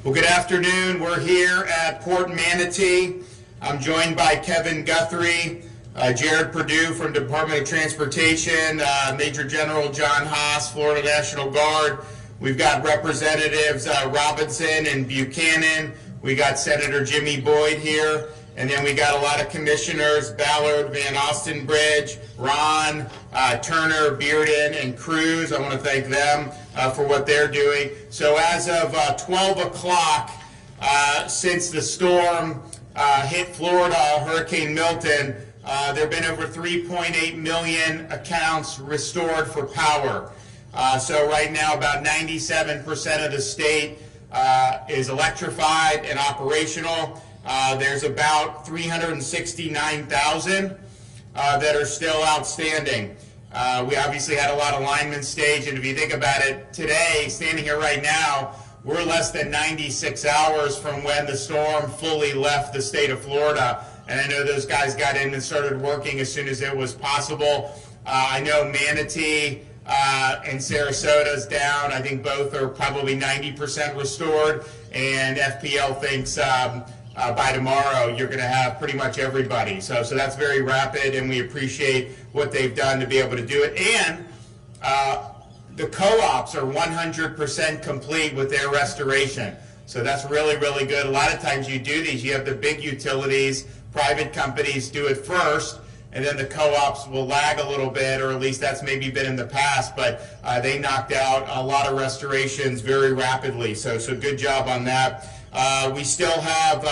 Well, good afternoon. We're here at Port Manatee. I'm joined by Kevin Guthrie, Jared Perdue from Department of Transportation, Major General John Haas, Florida National Guard. We've got Representatives Robinson and Buchanan. We got Senator Jimmy Boyd here. And then we got a lot of commissioners, Ballard, Van Ostenbridge, Ron, Turner, Bearden, and Cruz. I want to thank them for what they're doing. So as of 12 o'clock, since the storm hit Florida, Hurricane Milton, there have been over 3.8 million accounts restored for power. So right now, about 97% of the state is electrified and operational. There's about 369,000 that are still outstanding. We obviously had a lot of linemen staged, and if you think about it, today, standing here right now, we're less than 96 hours from when the storm fully left the state of Florida. And I know those guys got in and started working as soon as it was possible. I know Manatee and Sarasota's down. I think both are probably 90% restored, and FPL thinks by tomorrow you're going to have pretty much everybody. So that's very rapid, and we appreciate what they've done to be able to do it. And the co-ops are 100% complete with their restoration. So that's really, really good. A lot of times you do these, you have the big utilities, private companies do it first, and then the co-ops will lag a little bit, or at least that's maybe been in the past, but they knocked out a lot of restorations very rapidly. So good job on that. We still have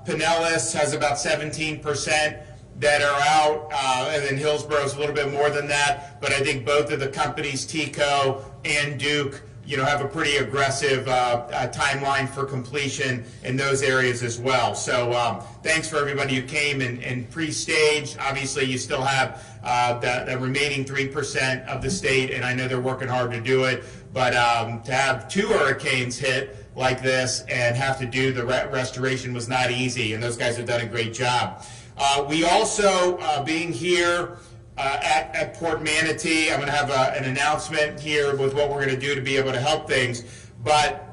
Pinellas has about 17% that are out, and then Hillsboro's a little bit more than that. But I think both of the companies, TECO and Duke, have a pretty aggressive timeline for completion in those areas as well. So thanks for everybody who came and pre-staged. Obviously, you still have the remaining 3% of the state, and I know they're working hard to do it. But to have two hurricanes hit like this and have to do the restoration was not easy, and those guys have done a great job. We also, being here at Port Manatee, I'm going to have an announcement here with what we're going to do to be able to help things. But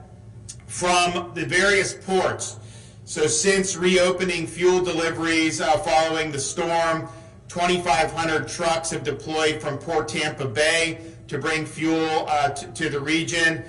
from the various ports, so since reopening fuel deliveries following the storm, 2,500 trucks have deployed from Port Tampa Bay to bring fuel to the region.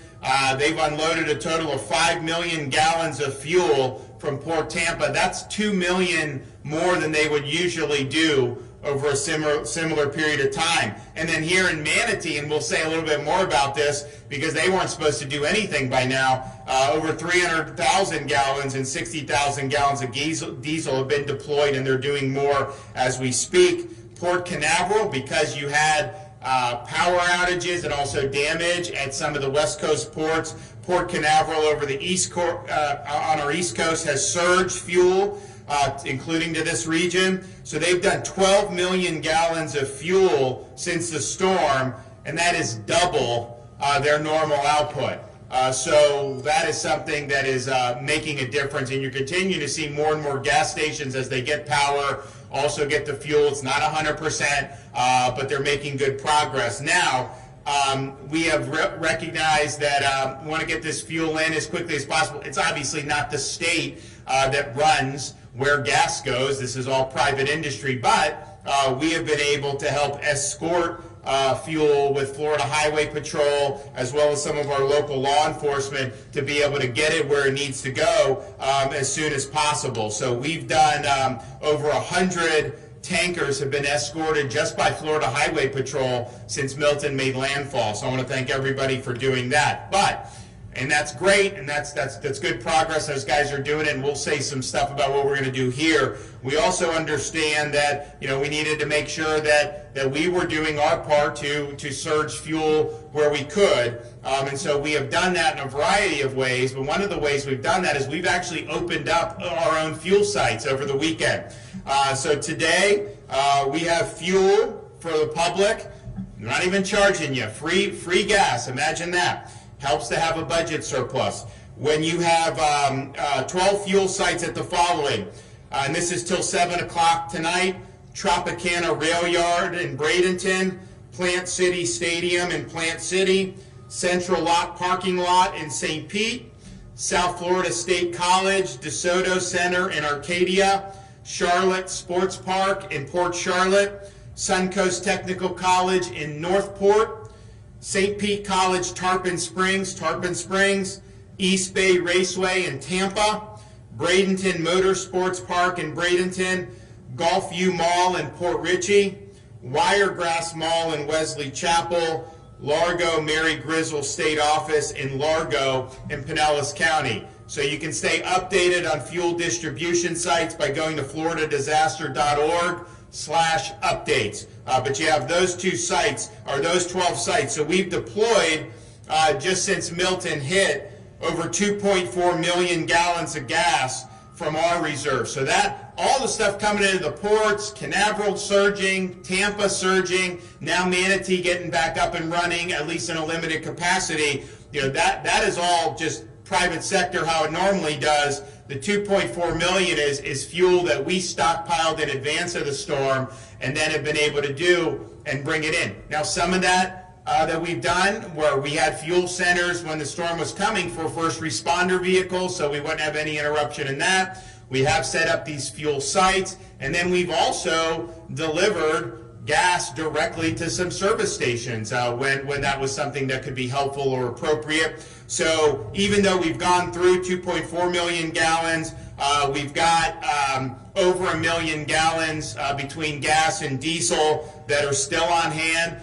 They've unloaded a total of 5 million gallons of fuel from Port Tampa. That's 2 million more than they would usually do over a similar period of time. And then here in Manatee, and we'll say a little bit more about this because they weren't supposed to do anything by now, over 300,000 gallons and 60,000 gallons of diesel have been deployed, and they're doing more as we speak. Port Canaveral, because you had power outages and also damage at some of the West Coast ports, Port Canaveral over the East Coast, on our East Coast has surged fuel, including to this region. So they've done 12 million gallons of fuel since the storm, and that is double their normal output. So that is something that is making a difference, and you continue to see more and more gas stations as they get power, also get the fuel. It's not 100%, but they're making good progress. Now, we have recognized that we want to get this fuel in as quickly as possible. It's obviously not the state that runs where gas goes. This is all private industry, but we have been able to help escort fuel with Florida Highway Patrol, as well as some of our local law enforcement, to be able to get it where it needs to go as soon as possible. So we've done over 100 tankers have been escorted just by Florida Highway Patrol since Milton made landfall. So I want to thank everybody for doing that. And that's great, and that's good progress. Those guys are doing it, and we'll say some stuff about what we're going to do here. We also understand that we needed to make sure that we were doing our part to surge fuel where we could, and so we have done that in a variety of ways. But one of the ways we've done that is we've actually opened up our own fuel sites over the weekend. So today we have fuel for the public. They're not even charging you, free gas. Imagine that. Helps to have a budget surplus. When you have 12 fuel sites at the following, and this is till 7 o'clock tonight: Tropicana Rail Yard in Bradenton, Plant City Stadium in Plant City, Central Lot Parking Lot in St. Pete, South Florida State College, DeSoto Center in Arcadia, Charlotte Sports Park in Port Charlotte, Suncoast Technical College in Northport, St. Pete College Tarpon Springs, East Bay Raceway in Tampa, Bradenton Motorsports Park in Bradenton, Gulfview Mall in Port Richey, Wiregrass Mall in Wesley Chapel, Largo Mary Grizzle State Office in Largo in Pinellas County. So you can stay updated on fuel distribution sites by going to floridadisaster.org/updates. But you have those 2 sites, or those 12 sites. So we've deployed, just since Milton hit, over 2.4 million gallons of gas from our reserve. So that, all the stuff coming into the ports, Canaveral surging, Tampa surging, now Manatee getting back up and running, at least in a limited capacity, that is all just private sector how it normally does. The 2.4 million is fuel that we stockpiled in advance of the storm and then have been able to do and bring it in. Now some of that that we've done, where we had fuel centers when the storm was coming for first responder vehicles, so we wouldn't have any interruption in that. We have set up these fuel sites, and then we've also delivered gas directly to some service stations when that was something that could be helpful or appropriate. So even though we've gone through 2.4 million gallons, we've got over 1 million gallons between gas and diesel that are still on hand.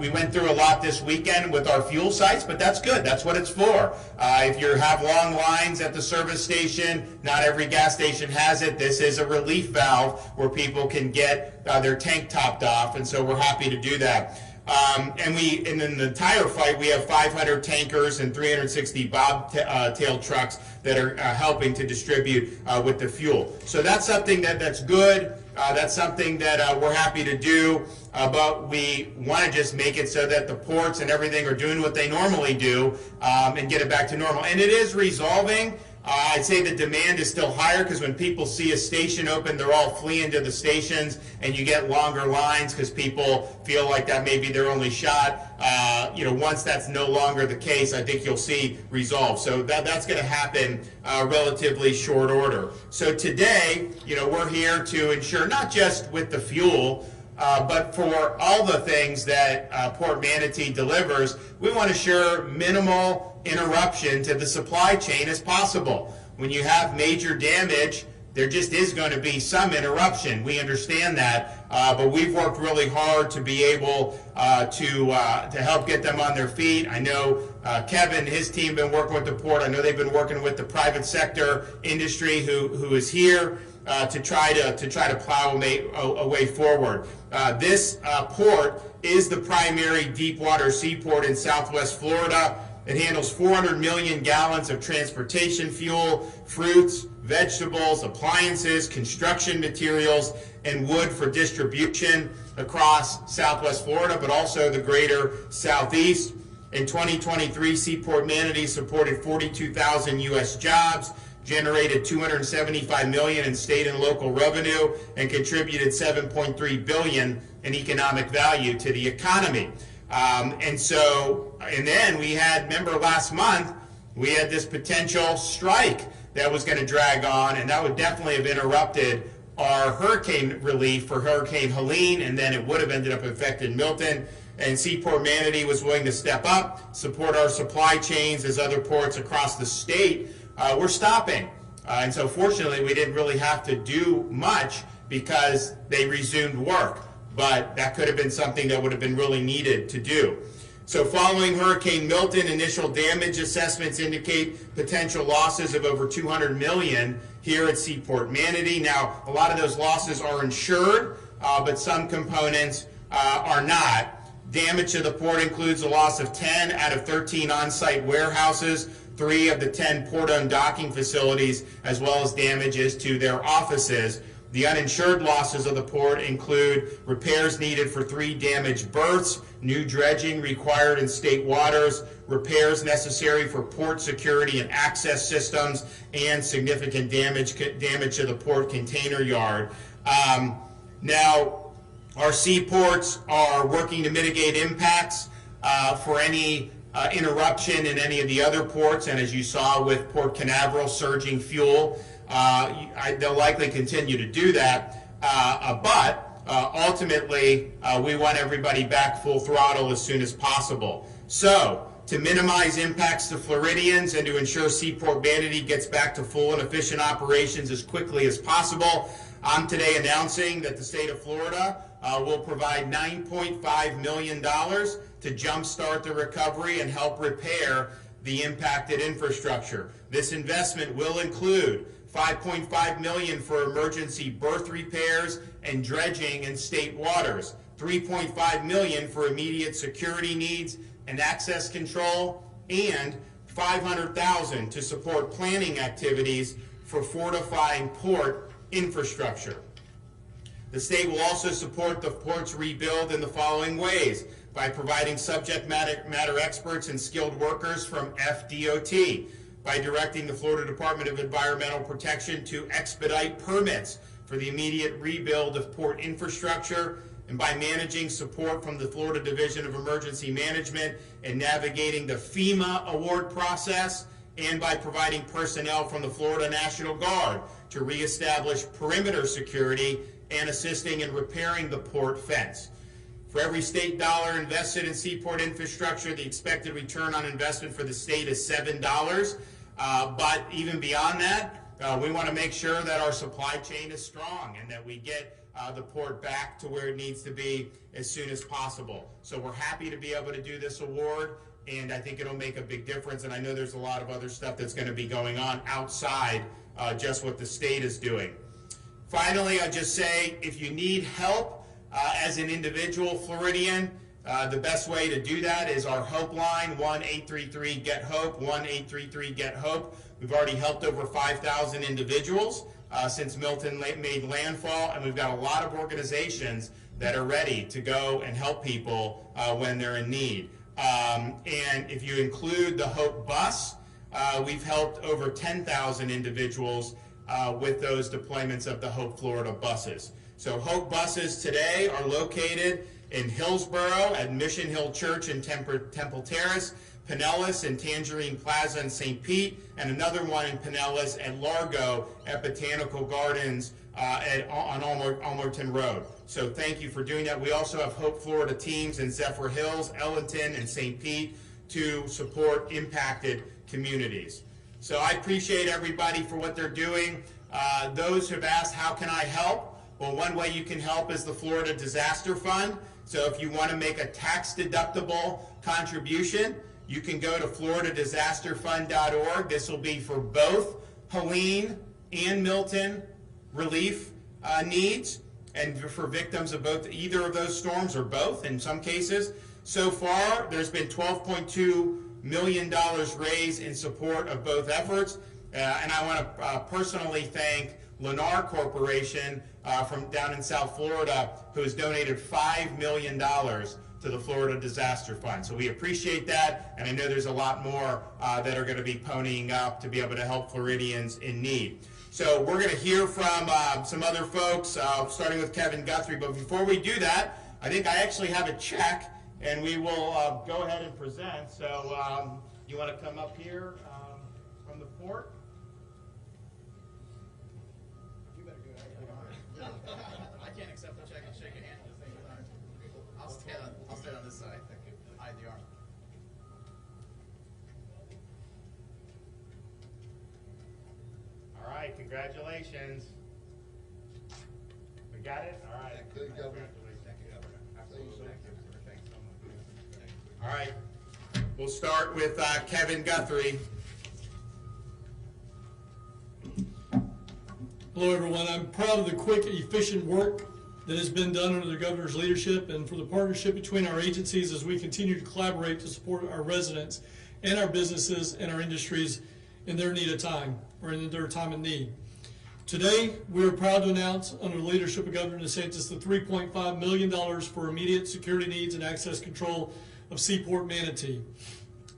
We went through a lot this weekend with our fuel sites, but that's good. That's what it's for. If you have long lines at the service station, not every gas station has it. This is a relief valve where people can get their tank topped off, and so we're happy to do that. And in the entire fight, we have 500 tankers and 360 bobtail trucks that are helping to distribute with the fuel. So that's something that's good. That's something that we're happy to do, but we want to just make it so that the ports and everything are doing what they normally do and get it back to normal. And it is resolving. I'd say the demand is still higher because when people see a station open, they're all fleeing to the stations, and you get longer lines because people feel like that may be their only shot. Once that's no longer the case, I think you'll see resolve. So that's going to happen relatively short order. So today, we're here to ensure not just with the fuel, but for all the things that Port Manatee delivers, we want to ensure minimal interruption to the supply chain as possible. When you have major damage, there just is going to be some interruption. We understand that, but we've worked really hard to be able to help get them on their feet. I know Kevin, his team, been working with the port. I know they've been working with the private sector industry who is here to try to plow a way forward. This port is the primary deep water seaport in Southwest Florida. It handles 400 million gallons of transportation fuel, fruits, vegetables, appliances, construction materials, and wood for distribution across Southwest Florida, but also the greater Southeast. In 2023, Seaport Manatee supported 42,000 U.S. jobs, generated $275 million in state and local revenue, and contributed $7.3 billion in economic value to the economy. And then we had, remember last month, we had this potential strike that was going to drag on, and that would definitely have interrupted our hurricane relief for Hurricane Helene, and then it would have ended up affecting Milton. And Seaport Manatee was willing to step up, support our supply chains as other ports across the state were stopping. And so fortunately, we didn't really have to do much because they resumed work. But that could have been something that would have been really needed to do. So following Hurricane Milton, initial damage assessments indicate potential losses of over $200 million here at Seaport Manatee. Now, a lot of those losses are insured, but some components are not. Damage to the port includes a loss of 10 out of 13 on-site warehouses, 3 of the 10 port-owned docking facilities, as well as damages to their offices. The uninsured losses of the port include repairs needed for 3 damaged berths, new dredging required in state waters, repairs necessary for port security and access systems, and significant damage to the port container yard. Now, our seaports are working to mitigate impacts for any interruption in any of the other ports, and as you saw with Port Canaveral surging fuel, they'll likely continue to do that. But ultimately, we want everybody back full throttle as soon as possible. So, to minimize impacts to Floridians and to ensure Seaport Manatee gets back to full and efficient operations as quickly as possible, I'm today announcing that the state of Florida will provide $9.5 million to jumpstart the recovery and help repair the impacted infrastructure. This investment will include $5.5 million for emergency berth repairs and dredging in state waters, $3.5 million for immediate security needs and access control, and $500,000 to support planning activities for fortifying port infrastructure. The state will also support the port's rebuild in the following ways: by providing subject matter experts and skilled workers from FDOT, by directing the Florida Department of Environmental Protection to expedite permits for the immediate rebuild of port infrastructure, and by managing support from the Florida Division of Emergency Management and navigating the FEMA award process, and by providing personnel from the Florida National Guard to reestablish perimeter security and assisting in repairing the port fence. For every state dollar invested in seaport infrastructure, the expected return on investment for the state is $7. But even beyond that, we want to make sure that our supply chain is strong and that we get the port back to where it needs to be as soon as possible. So we're happy to be able to do this award, and I think it'll make a big difference. And I know there's a lot of other stuff that's going to be going on outside just what the state is doing. Finally, I'll just say, if you need help as an individual Floridian, the best way to do that is our Hope line, 1-833-GET-HOPE, 1-833-GET-HOPE. We've already helped over 5,000 individuals since Milton made landfall, and we've got a lot of organizations that are ready to go and help people when they're in need. And if you include the Hope bus, we've helped over 10,000 individuals with those deployments of the Hope Florida buses. So Hope buses today are located in Hillsborough at Mission Hill Church in Temple Terrace, Pinellas and Tangerine Plaza in St. Pete, and another one in Pinellas and Largo at Botanical Gardens on Almerton Road. So thank you for doing that. We also have Hope Florida teams in Zephyr Hills, Ellington, and St. Pete to support impacted communities. So I appreciate everybody for what they're doing. Those who have asked, how can I help? Well, one way you can help is the Florida Disaster Fund. So if you want to make a tax-deductible contribution, you can go to floridadisasterfund.org. This will be for both Helene and Milton relief needs, and for victims of either of those storms, or both in some cases. So far, there's been $12.2 million raised in support of both efforts. And I want to personally thank Lennar Corporation from down in South Florida, who has donated $5 million to the Florida Disaster Fund. So we appreciate that, and I know there's a lot more that are going to be ponying up to be able to help Floridians in need. So we're going to hear from some other folks, starting with Kevin Guthrie. But before we do that, I think I actually have a check, and we will go ahead and present. So you want to come up here from the port? I can't accept the check and shake a hand at the same time. I'll stand on this side. Hide the arm. All right, congratulations. We got it? All right. Thank you, Governor. Thank you, Governor. Absolutely. Thanks so much. All right. We'll start with Kevin Guthrie. Hello everyone, I'm proud of the quick, efficient work that has been done under the Governor's leadership and for the partnership between our agencies as we continue to collaborate to support our residents and our businesses and our industries in their need of time, or in their time of need. Today, we are proud to announce, under the leadership of Governor DeSantis, the $3.5 million for immediate security needs and access control of Seaport Manatee.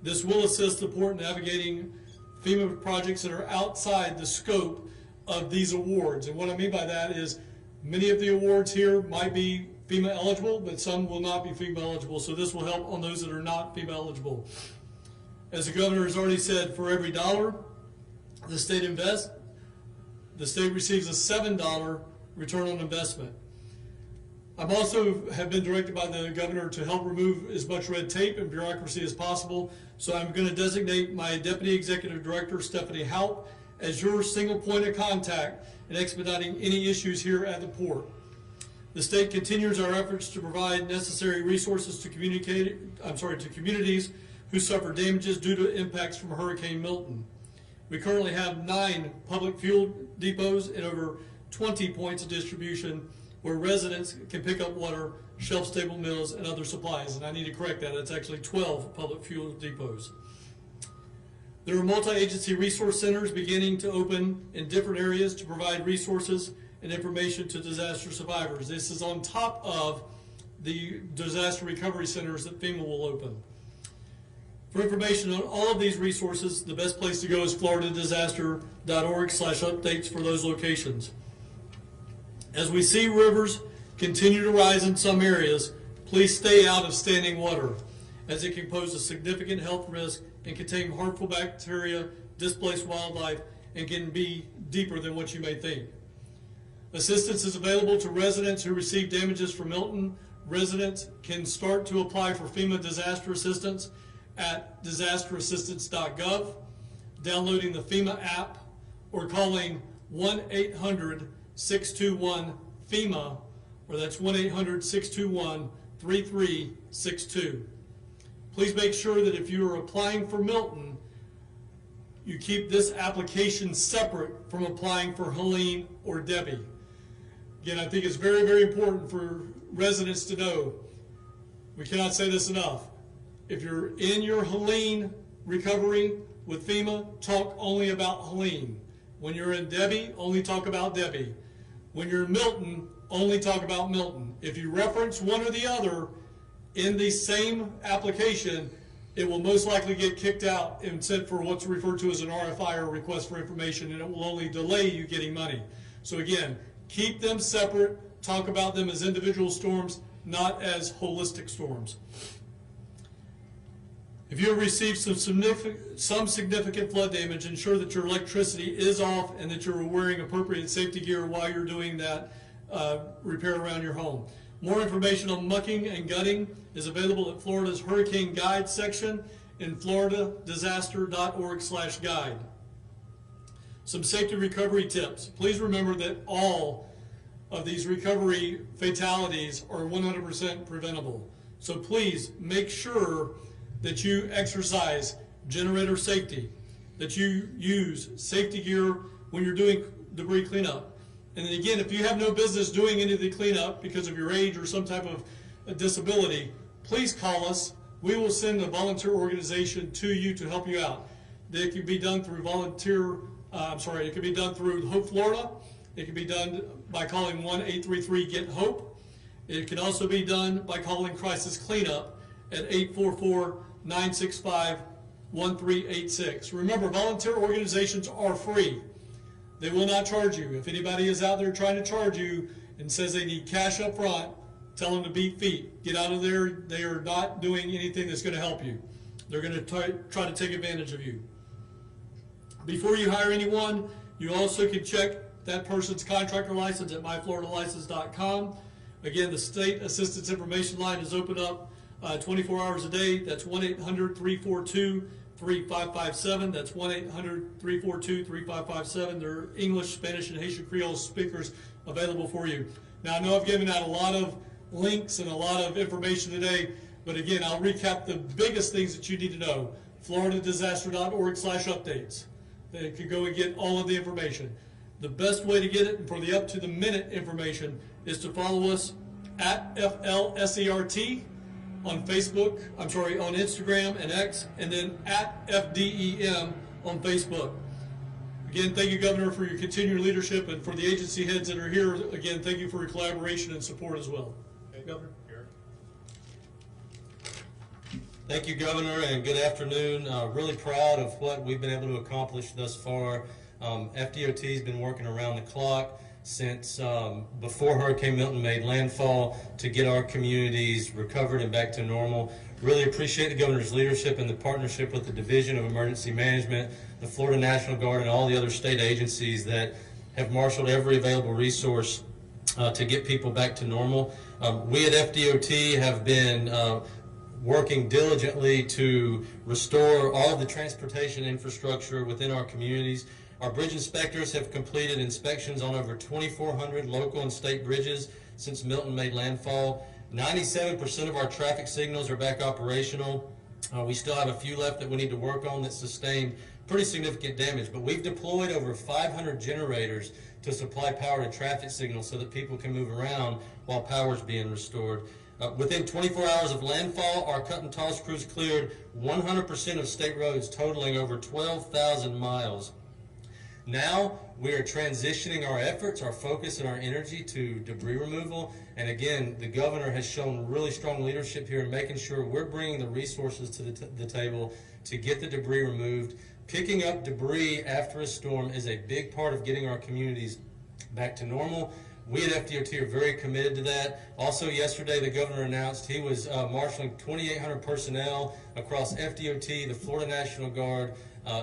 This will assist the port in navigating FEMA projects that are outside the scope of these awards. And what I mean by that is many of the awards here might be FEMA eligible, but some will not be FEMA eligible. So this will help on those that are not FEMA eligible. As the governor has already said, for every dollar the state invests, the state receives a $7 return on investment. I've also have been directed by the governor to help remove as much red tape and bureaucracy as possible, so I'm going to designate my Deputy Executive Director, Stephanie Haupt, as your single point of contact in expediting any issues here at the port. The state continues our efforts to provide necessary resources to communities who suffer damages due to impacts from Hurricane Milton. We currently have 9 public fuel depots and over 20 points of distribution where residents can pick up water, shelf-stable meals, and other supplies. And I need to correct that. It's actually 12 public fuel depots. There are multi-agency resource centers beginning to open in different areas to provide resources and information to disaster survivors. This is on top of the disaster recovery centers that FEMA will open. For information on all of these resources, the best place to go is floridadisaster.org/updates for those locations. As we see rivers continue to rise in some areas, please stay out of standing water, as it can pose a significant health risk and contain harmful bacteria, displace wildlife, and can be deeper than what you may think. Assistance is available to residents who receive damages from Milton. Residents can start to apply for FEMA disaster assistance at disasterassistance.gov, downloading the FEMA app, or calling 1-800-621-FEMA, or that's 1-800-621-3362. Please make sure that if you are applying for Milton, you keep this application separate from applying for Helene or Debbie. Again, I think it's very, very important for residents to know, we cannot say this enough, if you're in your Helene recovery with FEMA, talk only about Helene. When you're in Debbie, only talk about Debbie. When you're in Milton, only talk about Milton. If you reference one or the other in the same application, it will most likely get kicked out and sent for what's referred to as an RFI, or request for information, and it will only delay you getting money. So again, keep them separate, talk about them as individual storms, not as holistic storms. If you have received some significant flood damage, ensure that your electricity is off and that you're wearing appropriate safety gear while you're doing that repair around your home. More information on mucking and gutting is available at Florida's Hurricane Guide section in floridadisaster.org/guide. Some safety recovery tips. Please remember that all of these recovery fatalities are 100% preventable. So please make sure that you exercise generator safety, that you use safety gear when you're doing debris cleanup. And then again, if you have no business doing any of the cleanup because of your age or some type of disability, please call us. We will send a volunteer organization to you to help you out. It can be done through it can be done through Hope Florida. It can be done by calling 1-833-GET-HOPE. It can also be done by calling Crisis Cleanup at 844-965-1386. Remember, volunteer organizations are free. They will not charge you. If anybody is out there trying to charge you and says they need cash up front, tell them to beat feet. Get out of there. They are not doing anything that's going to help you. They're going to try to take advantage of you. Before you hire anyone, you also can check that person's contractor license at myfloridalicense.com. Again, the State Assistance Information Line is open up 24 hours a day. That's 1-800-342-3557. That's 1-800-342-3557. There are English, Spanish, and Haitian Creole speakers available for you. Now, I know I've given out a lot of links and a lot of information today, but again, I'll recap the biggest things that you need to know. floridadisaster.org/updates. They can go and get all of the information. The best way to get it, and for the up-to-the-minute information, is to follow us at FLSERT on Facebook, on Instagram and X, and then at FDEM on Facebook. Again, thank you, Governor, for your continued leadership, and for the agency heads that are here, again, thank you for your collaboration and support as well. Okay, Governor. Thank you, Governor, and good afternoon. Really proud of what we've been able to accomplish thus far. FDOT has been working around the clock since before Hurricane Milton made landfall to get our communities recovered and back to normal. Really appreciate the governor's leadership and the partnership with the Division of Emergency Management, the Florida National Guard, and all the other state agencies that have marshaled every available resource to get people back to normal. We at FDOT have been working diligently to restore all of the transportation infrastructure within our communities. Our bridge inspectors have completed inspections on over 2,400 local and state bridges since Milton made landfall. 97% of our traffic signals are back operational. We still have a few left that we need to work on that sustained pretty significant damage, but we've deployed over 500 generators to supply power to traffic signals so that people can move around while power is being restored. Within 24 hours of landfall, our cut and toss crews cleared 100% of state roads, totaling over 12,000 miles. Now we are transitioning our efforts, our focus, and our energy to debris removal. And again, the governor has shown really strong leadership here in making sure we're bringing the resources to the table to get the debris removed. Picking up debris after a storm is a big part of getting our communities back to normal. We at FDOT are very committed to that. Also yesterday, the governor announced he was marshaling 2,800 personnel across FDOT, the Florida National Guard,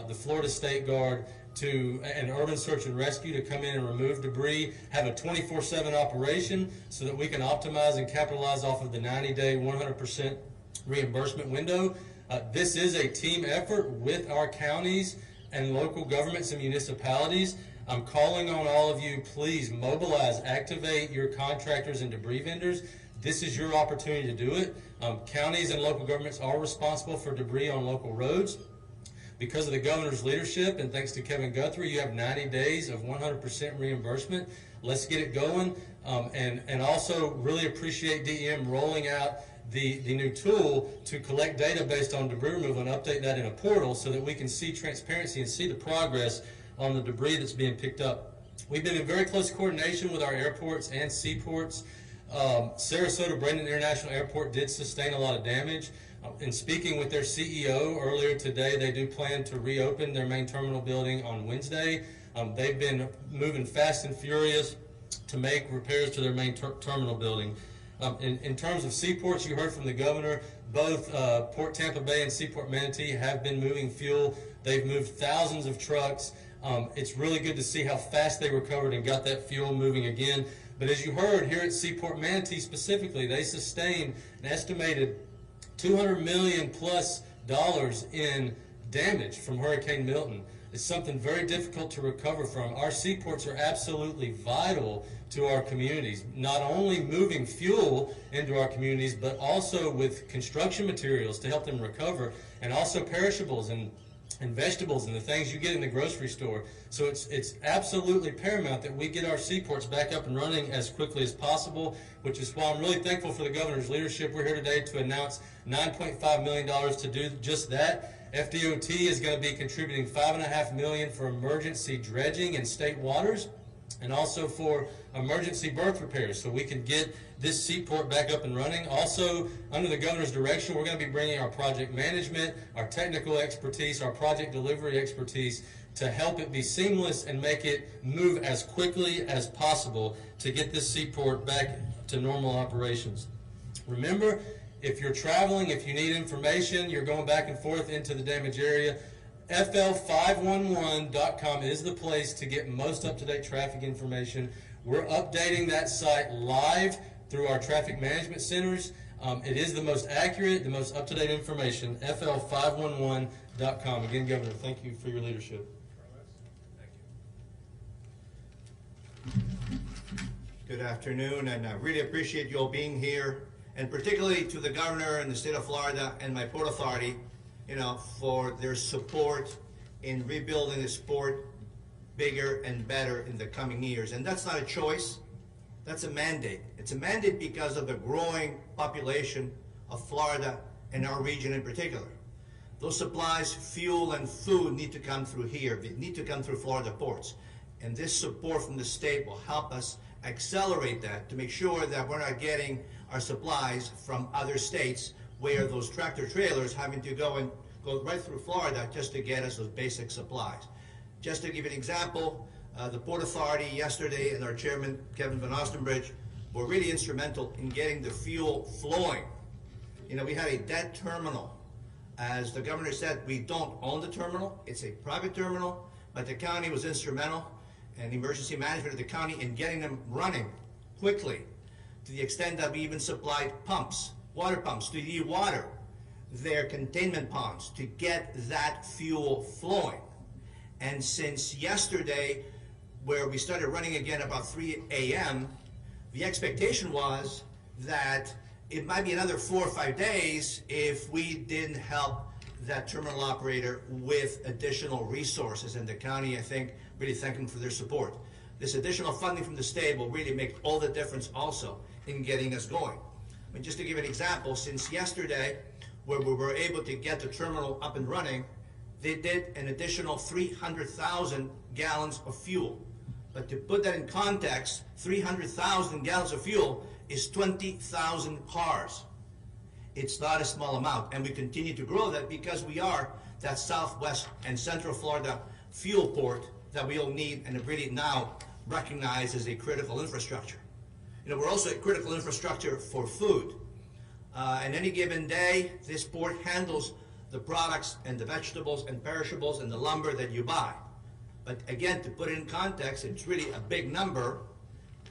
the Florida State Guard, to an urban search and rescue to come in and remove debris, have a 24/7 operation so that we can optimize and capitalize off of the 90-day 100% reimbursement window. This is a team effort with our counties and local governments and municipalities. I'm calling on all of you, please mobilize, activate your contractors and debris vendors. This is your opportunity to do it. Counties and local governments are responsible for debris on local roads. Because of the governor's leadership and thanks to Kevin Guthrie, you have 90 days of 100% reimbursement. Let's get it going. And also really appreciate DEM rolling out the new tool to collect data based on debris removal and update that in a portal so that we can see transparency and see the progress on the debris that's being picked up. We've been in very close coordination with our airports and seaports. Sarasota Bradenton International Airport did sustain a lot of damage. In speaking with their CEO earlier today, they do plan to reopen their main terminal building on Wednesday. They've been moving fast and furious to make repairs to their main terminal building. In terms of seaports, you heard from the governor, both Port Tampa Bay and Seaport Manatee have been moving fuel. They've moved thousands of trucks. It's really good to see how fast they recovered and got that fuel moving again. But as you heard here at Seaport Manatee specifically, they sustained an estimated $200 million plus in damage from Hurricane Milton. It's something very difficult to recover from. Our seaports are absolutely vital to our communities, not only moving fuel into our communities, but also with construction materials to help them recover, and also perishables and vegetables and the things you get in the grocery store. So it's absolutely paramount that we get our seaports back up and running as quickly as possible, which is why I'm really thankful for the governor's leadership. We're here today to announce $9.5 million to do just that. FDOT is going to be contributing $5.5 million for emergency dredging in state waters and also for emergency berth repairs so we can get this seaport back up and running. Also, under the governor's direction, we're going to be bringing our project management, our technical expertise, our project delivery expertise to help it be seamless and make it move as quickly as possible to get this seaport back to normal operations. Remember, if you're traveling, if you need information, you're going back and forth into the damaged area, FL511.com is the place to get most up-to-date traffic information. We're updating that site live through our traffic management centers. It is the most accurate, the most up-to-date information, FL511.com. Again, Governor, thank you for your leadership. Good afternoon, and I really appreciate you all being here, and particularly to the governor and the state of Florida and my Port Authority, for their support in rebuilding the sport bigger and better in the coming years. And that's not a choice, that's a mandate. It's a mandate because of the growing population of Florida and our region in particular. Those supplies, fuel and food, need to come through here. They need to come through Florida ports. And this support from the state will help us accelerate that to make sure that we're not getting our supplies from other states where those tractor trailers having to go right through Florida just to get us those basic supplies. Just to give an example, The Port Authority yesterday and our chairman, Kevin Van Ostenbridge, were really instrumental in getting the fuel flowing. You know, we had a dead terminal. As the governor said, we don't own the terminal. It's a private terminal, but the county was instrumental and emergency management of the county in getting them running quickly, to the extent that we even supplied pumps, water pumps, to de-water their containment ponds to get that fuel flowing. And since yesterday, where we started running again about 3 a.m., the expectation was that it might be another 4 or 5 days if we didn't help that terminal operator with additional resources. And the county, I think, really thank them for their support. This additional funding from the state will really make all the difference also in getting us going. I mean, just to give an example, since yesterday, where we were able to get the terminal up and running, they did an additional 300,000 gallons of fuel. But to put that in context, 300,000 gallons of fuel is 20,000 cars. It's not a small amount, and we continue to grow that because we are that Southwest and Central Florida fuel port that we all need and really now recognized as a critical infrastructure. You know, we're also a critical infrastructure for food. And any given day, this port handles the products and the vegetables and perishables and the lumber that you buy. But again, to put it in context, it's really a big number,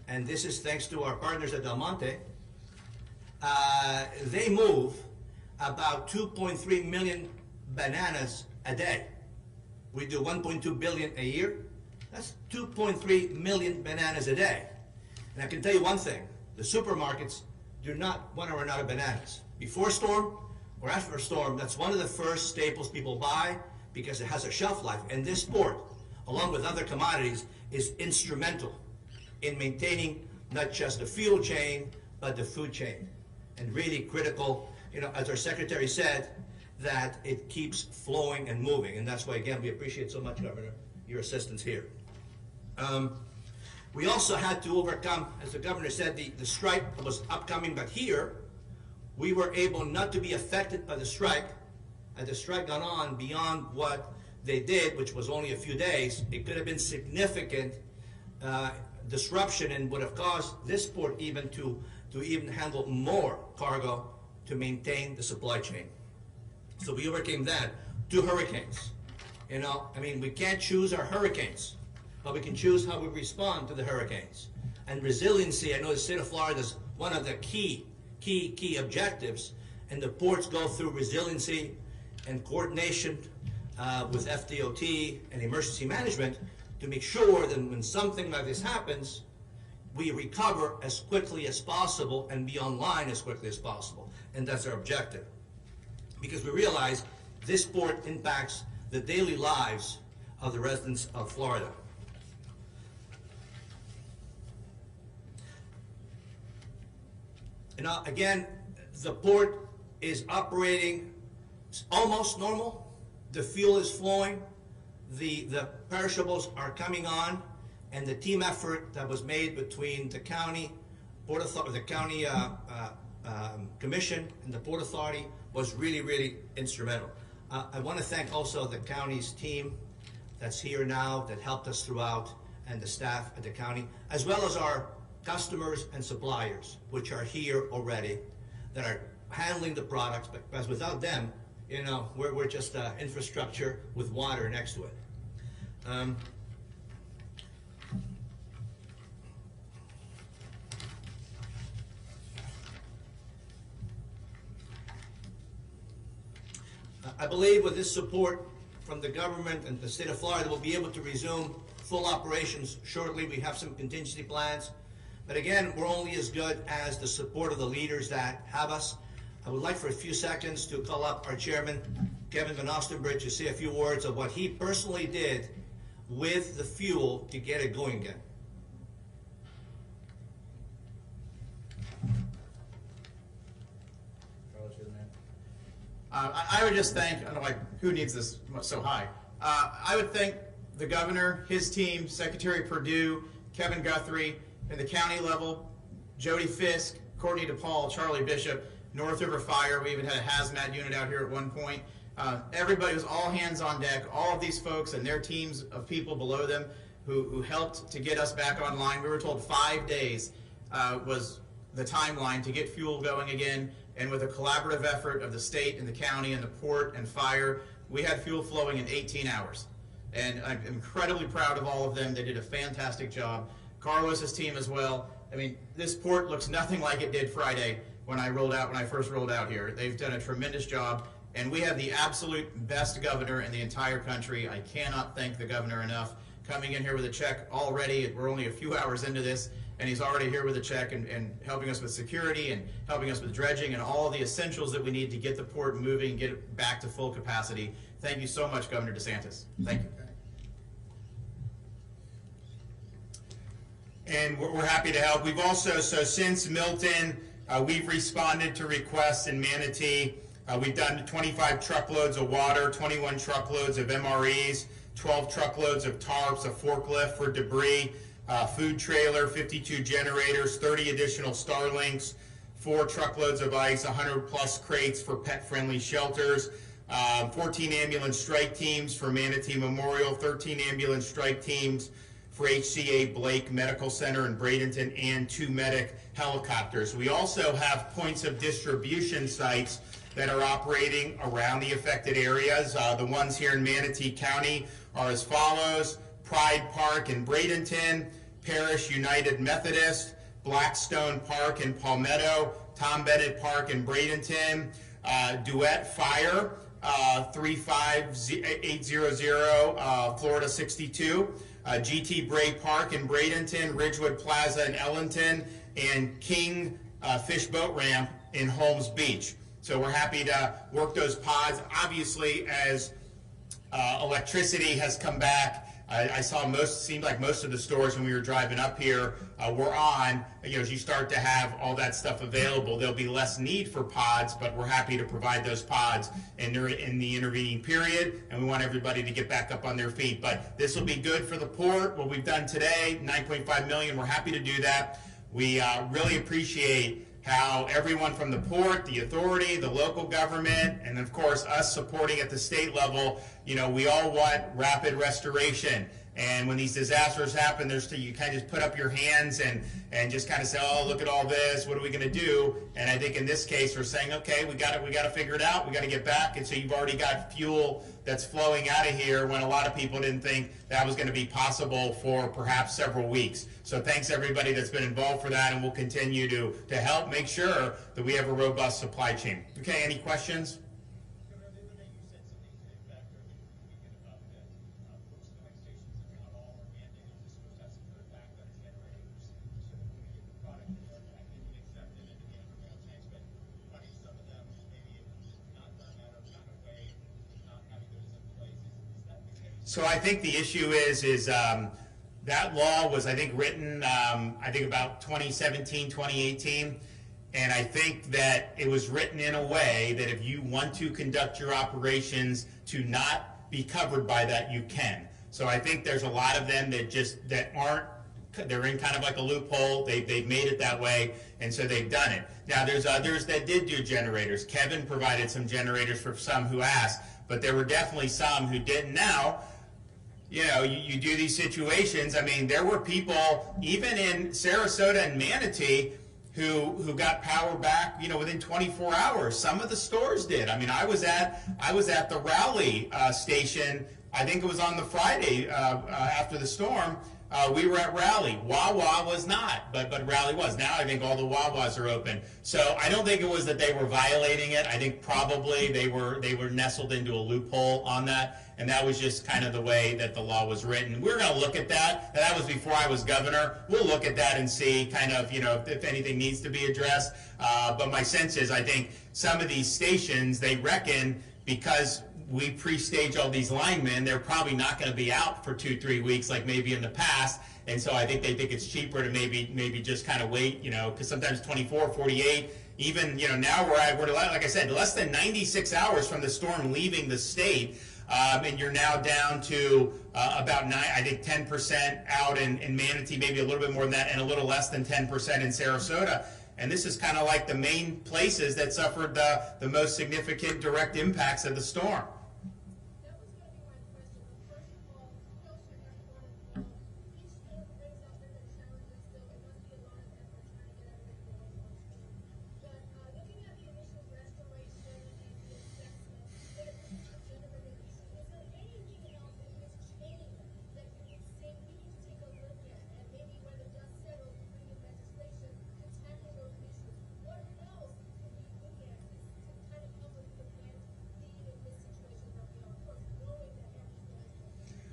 and this is thanks to our partners at Del Monte. They move about 2.3 million bananas a day. We do 1.2 billion a year. That's 2.3 million bananas a day. And I can tell you one thing, the supermarkets do not want to run out of bananas. Before storm or after a storm, that's one of the first staples people buy because it has a shelf life. And this port, along with other commodities, is instrumental in maintaining not just the fuel chain, but the food chain. And really critical, you know, as our secretary said, that it keeps flowing and moving. And that's why, again, we appreciate so much, Governor, your assistance here. We also had to overcome, as the governor said, the strike was upcoming, but here, we were able not to be affected by the strike. Had the strike gone on beyond what they did, which was only a few days, it could have been significant disruption and would have caused this port even to even handle more cargo to maintain the supply chain. So we overcame that. 2 hurricanes. You know, I mean, we can't choose our hurricanes, but we can choose how we respond to the hurricanes. And resiliency, I know the state of Florida is one of the key objectives, and the ports go through resiliency and coordination with FDOT and emergency management to make sure that when something like this happens, we recover as quickly as possible and be online as quickly as possible. And that's our objective. Because we realize this port impacts the daily lives of the residents of Florida. You know, again, the port is operating almost normal. The fuel is flowing. The perishables are coming on, and the team effort that was made between the county, Port Authority, the county commission, and the Port Authority was really instrumental. I want to thank also the county's team that's here now that helped us throughout, and the staff at the county, as well as our customers and suppliers, which are here already, that are handling the products, because without them, you know, we're just infrastructure with water next to it. I believe with this support from the government and the state of Florida, we'll be able to resume full operations shortly. We have some contingency plans. But again, we're only as good as the support of the leaders that have us. I would like for a few seconds to call up our chairman, Kevin Van Ostenbridge, to say a few words of what he personally did with the fuel to get it going again. I would just thank, I don't know why, who needs this so high? I would thank the governor, his team, Secretary Perdue, Kevin Guthrie, and the county level, Jody Fisk, Courtney DePaul, Charlie Bishop, North River Fire. We even had a hazmat unit out here at one point. Everybody was all hands on deck, all of these folks and their teams of people below them. who helped to get us back online. We were told 5 days was the timeline to get fuel going again, and with a collaborative effort of the state and the county and the port and fire, we had fuel flowing in 18 hours. And I'm incredibly proud of all of them. They did a fantastic job. Carlos's team as well. I mean, this port looks nothing like it did Friday when I first rolled out here. They've done a tremendous job, and we have the absolute best governor in the entire country. I cannot thank the governor enough. Coming in here with a check already, we're only a few hours into this, and he's already here with a check and helping us with security and helping us with dredging and all the essentials that we need to get the port moving, get it back to full capacity. Thank you so much, Governor DeSantis. Thank you. And we're happy to help. We've also, so since Milton, we've responded to requests in Manatee. We've done 25 truckloads of water, 21 truckloads of MREs, 12 truckloads of tarps, a forklift for debris, food trailer, 52 generators, 30 additional Starlinks, 4 truckloads of ice, 100 plus crates for pet-friendly shelters, 14 ambulance strike teams for Manatee Memorial, 13 ambulance strike teams for HCA Blake Medical Center in Bradenton, and 2 medic helicopters. We also have points of distribution sites that are operating around the affected areas. The ones here in Manatee County are as follows: Pride Park in Bradenton, Parish United Methodist, Blackstone Park in Palmetto, Tom Bennett Park in Bradenton, Duet Fire, 35800 Florida 62, GT Bray Park in Bradenton, Ridgewood Plaza in Ellington, and King Fish Boat Ramp in Holmes Beach. So we're happy to work those pods. Obviously, as electricity has come back, I saw seemed like most of the stores when we were driving up here were on. You know, as you start to have all that stuff available, there'll be less need for pods, but we're happy to provide those pods in the intervening period, and we want everybody to get back up on their feet. But this will be good for the port. What we've done today, $9.5 million, we're happy to do that. We really appreciate how everyone from the port, the authority, the local government, and of course us supporting at the state level, you know, we all want rapid restoration. And when these disasters happen, you kind of just put up your hands and just kind of say, oh, look at all this, what are we going to do? And I think in this case, we're saying, okay, we got to figure it out. We got to get back. And so you've already got fuel that's flowing out of here when a lot of people didn't think that was going to be possible for perhaps several weeks. So thanks everybody that's been involved for that, and we'll continue to help make sure that we have a robust supply chain. Okay, any questions? So I think the issue is that law was, I think, written, I think about 2017, 2018. And I think that it was written in a way that if you want to conduct your operations to not be covered by that, you can. So I think there's a lot of them that aren't, they're in kind of like a loophole. They've made it that way, and so they've done it. Now there's others that did do generators. Kevin provided some generators for some who asked, but there were definitely some who didn't. Now, you know, you do these situations. I mean, there were people, even in Sarasota and Manatee, who got power back, you know, within 24 hours. Some of the stores did. I mean, I was at the Raleigh station. I think it was on the Friday after the storm. We were at Raleigh. Wawa was not, but Raleigh was. Now I think all the Wawas are open. So I don't think it was that they were violating it. I think probably they were nestled into a loophole on that, and that was just kind of the way that the law was written. We're going to look at that. And that was before I was governor. We'll look at that and see kind of, you know, if anything needs to be addressed. But my sense is I think some of these stations, they reckon because we pre-stage all these linemen, they're probably not going to be out for 2-3 weeks like maybe in the past. And so I think they think it's cheaper to maybe just kind of wait, you know, because sometimes 24, 48, even, you know, now we're like I said, less than 96 hours from the storm leaving the state. And you're now down to about 10% out in Manatee, maybe a little bit more than that, and a little less than 10% in Sarasota. And this is kind of like the main places that suffered the most significant direct impacts of the storm. That was going to be my question. But first of all, who else are there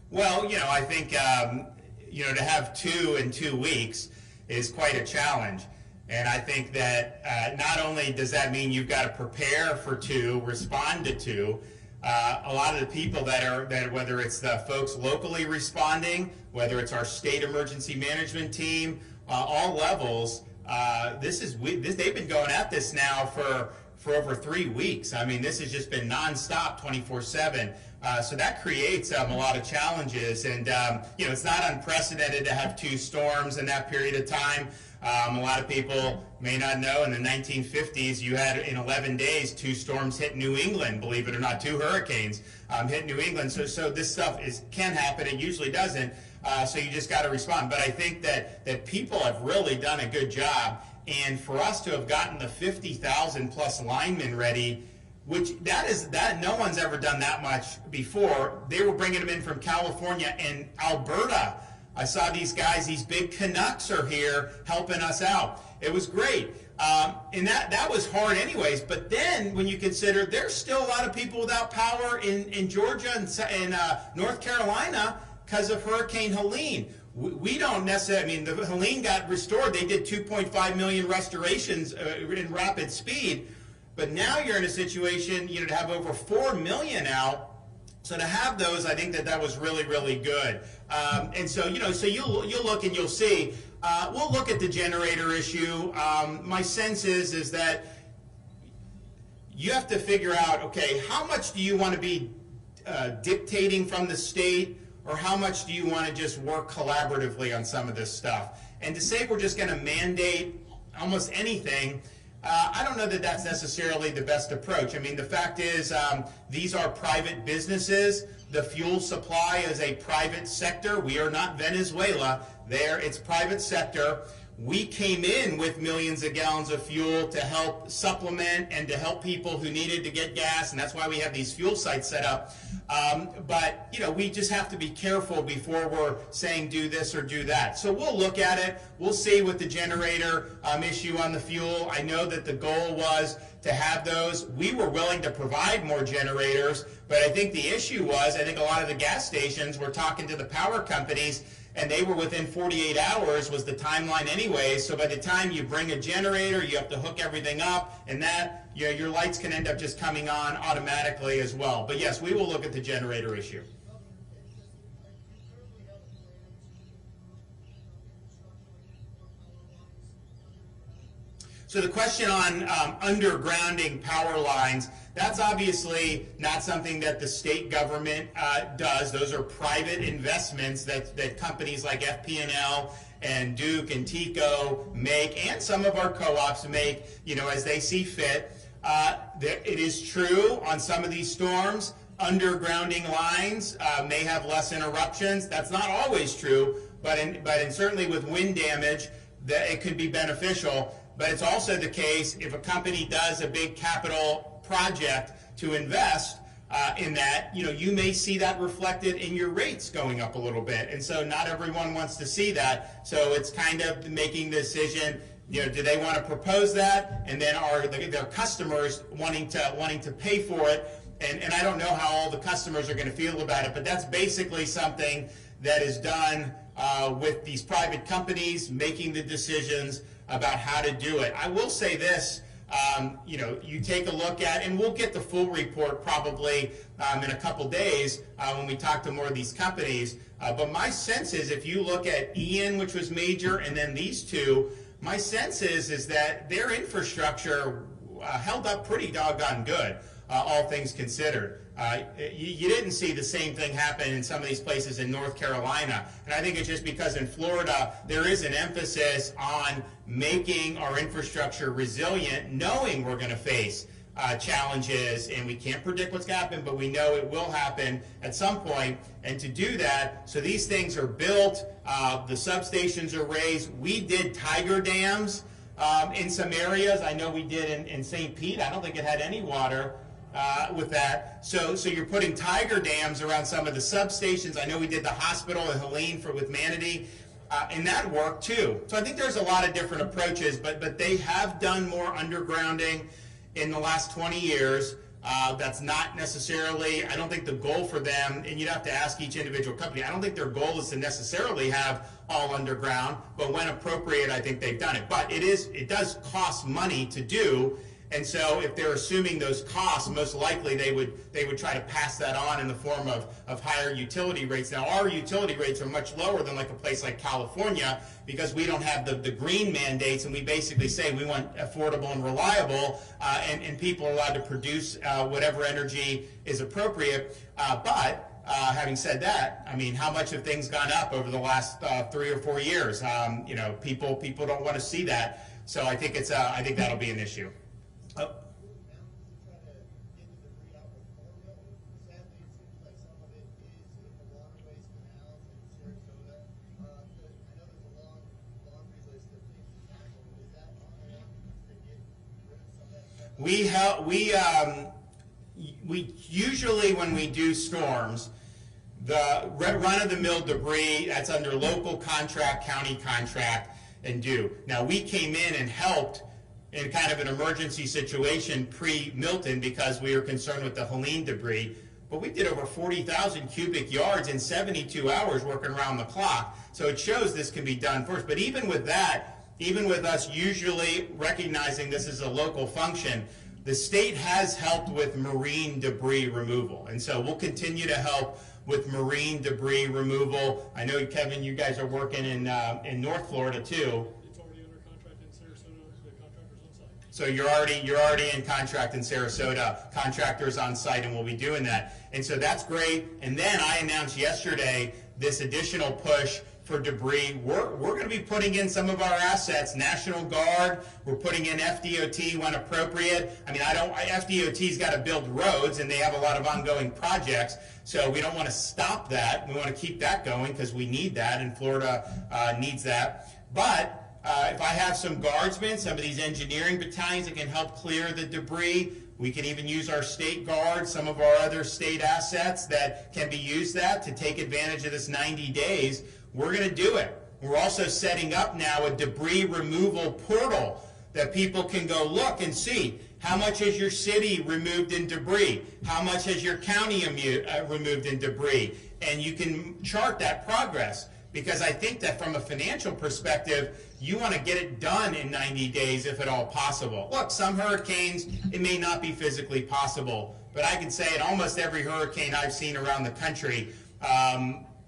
Well, I think, to have 2 in 2 weeks is quite a challenge. And I think that not only does that mean you've got to prepare for 2, respond to 2, a lot of the people that whether it's the folks locally responding, whether it's our state emergency management team, all levels, they've been going at this now for over 3 weeks. I mean, this has just been nonstop, 24/7. So that creates a lot of challenges, and it's not unprecedented to have 2 storms in that period of time. A lot of people may not know, in the 1950s, you had in 11 days 2 storms hit New England, believe it or not, 2 hurricanes hit New England. So this stuff can happen. It usually doesn't. So you just got to respond. But I think that people have really done a good job. And for us to have gotten the 50,000 plus linemen ready, which that no one's ever done that much before. They were bringing them in from California and Alberta. I saw these guys, these big Canucks are here helping us out. It was great. And that was hard anyways. But then when you consider there's still a lot of people without power in Georgia and North Carolina because of Hurricane Helene. We don't necessarily, the Helene got restored. They did 2.5 million restorations in rapid speed. But now you're in a situation, to have over 4 million out. So to have those, I think that was really, really good. And so, so you'll look and you'll see. We'll look at the generator issue. My sense is that you have to figure out, okay, how much do you want to be dictating from the state, or how much do you want to just work collaboratively on some of this stuff? And to say we're just going to mandate almost anything, I don't know that that's necessarily the best approach. The fact is, these are private businesses. The fuel supply is a private sector. We are not Venezuela. It's private sector. We came in with millions of gallons of fuel to help supplement and to help people who needed to get gas, and that's why we have these fuel sites set up. But we just have to be careful before we're saying do this or do that. So we'll look at it. We'll see with the generator issue on the fuel. I know that the goal was to have those. We were willing to provide more generators, but I think the issue was, I think a lot of the gas stations were talking to the power companies, and they were within 48 hours was the timeline anyway. So by the time you bring a generator, you have to hook everything up, and that your lights can end up just coming on automatically as well. But yes, we will look at the generator issue. So the question on undergrounding power lines, that's obviously not something that the state government does. Those are private investments that companies like FP&L and Duke and TECO make, and some of our co-ops make, as they see fit. It is true on some of these storms, undergrounding lines may have less interruptions. That's not always true, but certainly with wind damage, it could be beneficial. But it's also the case if a company does a big capital project to invest in that, you may see that reflected in your rates going up a little bit. And so not everyone wants to see that. So it's kind of making the decision, do they want to propose that? And then are their customers wanting to pay for it? And I don't know how all the customers are going to feel about it, but that's basically something that is done with these private companies making the decisions about how to do it. I will say this, you take a look at, and we'll get the full report probably in a couple days when we talk to more of these companies, but my sense is if you look at Ian, which was major, and then these two, my sense is that their infrastructure held up pretty doggone good, all things considered. You didn't see the same thing happen in some of these places in North Carolina. And I think it's just because in Florida, there is an emphasis on making our infrastructure resilient, knowing we're going to face challenges, and we can't predict what's going to happen, but we know it will happen at some point. And to do that, so these things are built, the substations are raised. We did tiger dams in some areas. I know we did in St. Pete. I don't think it had any water with that. So you're putting tiger dams around some of the substations. I know we did the hospital in Helene with Manatee, and that worked too. So I think there's a lot of different approaches, but they have done more undergrounding in the last 20 years. That's not necessarily, I don't think the goal for them, and you'd have to ask each individual company, I don't think their goal is to necessarily have all underground, but when appropriate, I think they've done it. But it does cost money to do, and so if they're assuming those costs, most likely they would try to pass that on in the form of higher utility rates. Now, our utility rates are much lower than like a place like California because we don't have the green mandates, and we basically say we want affordable and reliable, and people are allowed to produce whatever energy is appropriate. But having said that, I mean, how much have things gone up over the last 3 or 4 years? You know, people don't want to see that, so I think I think that'll be an issue. We usually, when we do storms, the run-of-the-mill debris, that's under local contract, county contract, and due. Now, we came in and helped in kind of an emergency situation pre-Milton because we were concerned with the Helene debris, but we did over 40,000 cubic yards in 72 hours working around the clock. So it shows this can be done first. But even with that, even with us usually recognizing this is a local function, the state has helped with marine debris removal. And so we'll continue to help with marine debris removal. I know, Kevin, you guys are working in North Florida too. It's already under contract in Sarasota, the contractor's on site. So you're already in contract in Sarasota, contractors on site, and we'll be doing that. And so that's great. And then I announced yesterday this additional push for debris. We're going to be putting in some of our assets, National Guard. We're putting in FDOT when appropriate. I mean, FDOT's got to build roads, and they have a lot of ongoing projects, so we don't want to stop that. We want to keep that going because we need that, and Florida needs that. But if I have some guardsmen, some of these engineering battalions that can help clear the debris, we can even use our state guard, some of our other state assets that can be used to take advantage of this 90 days. We're going to do it. We're also setting up now a debris removal portal that people can go look and see how much has your city removed in debris, how much has your county removed in debris, and you can chart that progress. Because I think that from a financial perspective, you want to get it done in 90 days if at all possible. Look, some hurricanes, it may not be physically possible, but I can say in almost every hurricane I've seen around the country,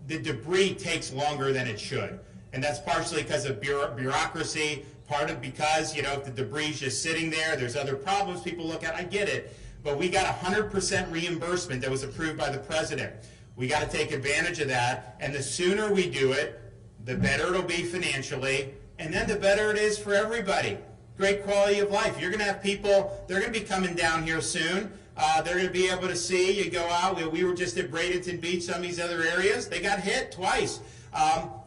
the debris takes longer than it should. And that's partially because of bureaucracy, part of because, you know, if the debris is just sitting there, there's other problems people look at, I get it. But we got 100% reimbursement that was approved by the president. We got to take advantage of that, and the sooner we do it, the better it'll be financially, and then the better it is for everybody. Great quality of life. You're going to have people, they're going to be coming down here soon. They're going to be able to see, you go out, we were just at Bradenton Beach, some of these other areas, they got hit twice.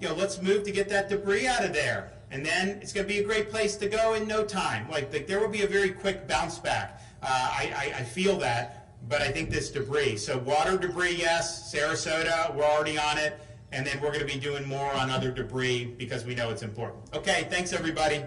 You know, let's move to get that debris out of there. And then it's going to be a great place to go in no time. Like there will be a very quick bounce back. I feel that. But I think this debris. So water debris, yes. Sarasota, we're already on it. And then we're going to be doing more on other debris because we know it's important. Okay, thanks everybody.